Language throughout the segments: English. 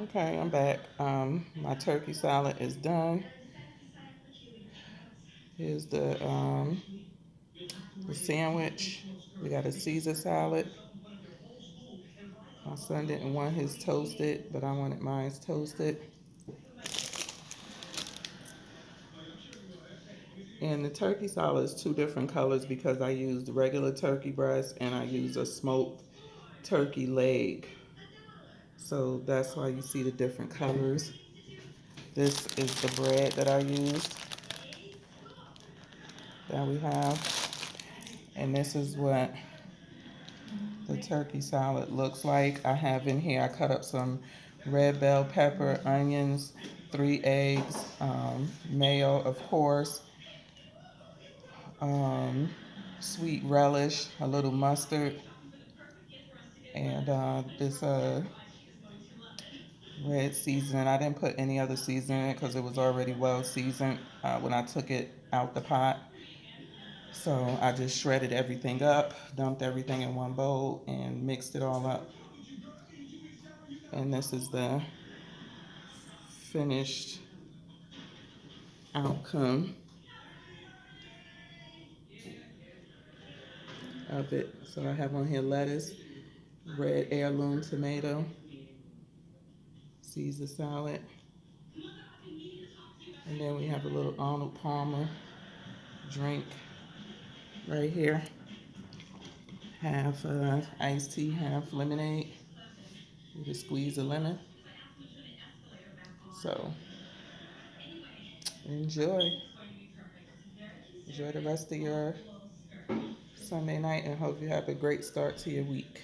Okay, I'm back. My turkey salad is done. Here's the sandwich. We got a Caesar salad. My son didn't want his toasted, but I wanted mine toasted. And the turkey salad is two different colors because I used regular turkey breast and I used a smoked turkey leg. So that's why you see the different colors. This is the bread that I used that we have. And this is what the turkey salad looks like. I have in here, I cut up some red bell pepper, onions, 3 eggs, mayo, of course, um, sweet relish, a little mustard, and this red seasoning. I didn't put any other seasoning in it because it was already well seasoned when I took it out the pot. So I just shredded everything up, dumped everything in one bowl, and mixed it all up. And this is the finished outcome of it. So I have on here lettuce, red heirloom tomato, Caesar salad, and then we have a little Arnold Palmer drink right here. Half iced tea, half lemonade with a squeeze of lemon. So enjoy. Enjoy the rest of your Sunday night and hope you have a great start to your week.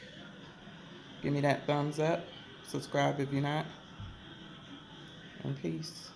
Give me that thumbs up. Subscribe if you're not. And peace.